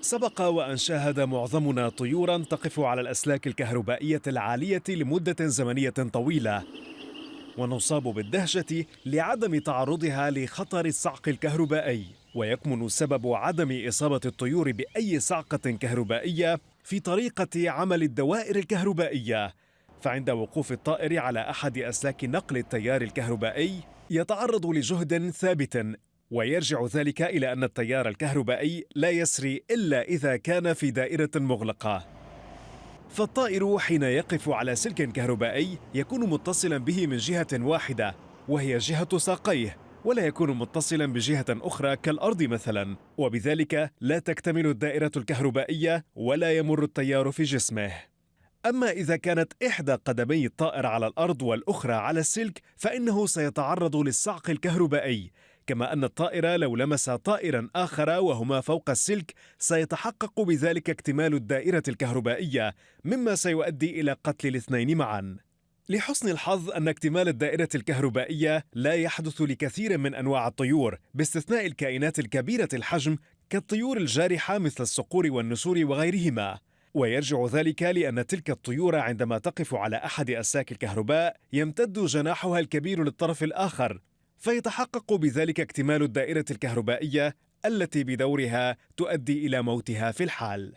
سبق وأن شاهد معظمنا طيورا تقف على الأسلاك الكهربائية العالية لمدة زمنية طويلة، ونصاب بالدهشة لعدم تعرضها لخطر الصعق الكهربائي. ويكمن سبب عدم إصابة الطيور بأي صعقة كهربائية في طريقة عمل الدوائر الكهربائية. فعند وقوف الطائر على أحد أسلاك نقل التيار الكهربائي يتعرض لجهد ثابت، ويرجع ذلك إلى أن التيار الكهربائي لا يسري إلا إذا كان في دائرة مغلقة. فالطائر حين يقف على سلك كهربائي يكون متصلا به من جهة واحدة وهي جهة ساقيه، ولا يكون متصلا بجهة أخرى كالأرض مثلا، وبذلك لا تكتمل الدائرة الكهربائية ولا يمر التيار في جسمه. أما إذا كانت إحدى قدمي الطائر على الأرض والأخرى على السلك فإنه سيتعرض للصعق الكهربائي، كما أن الطائر لو لمس طائرا آخر وهما فوق السلك سيتحقق بذلك اكتمال الدائرة الكهربائية، مما سيؤدي إلى قتل الاثنين معا. لحسن الحظ أن اكتمال الدائرة الكهربائية لا يحدث لكثير من أنواع الطيور باستثناء الكائنات الكبيرة الحجم كالطيور الجارحة مثل الصقور والنسور وغيرهما. ويرجع ذلك لأن تلك الطيور عندما تقف على أحد أسلاك الكهرباء يمتد جناحها الكبير للطرف الآخر، فيتحقق بذلك اكتمال الدائرة الكهربائية التي بدورها تؤدي إلى موتها في الحال.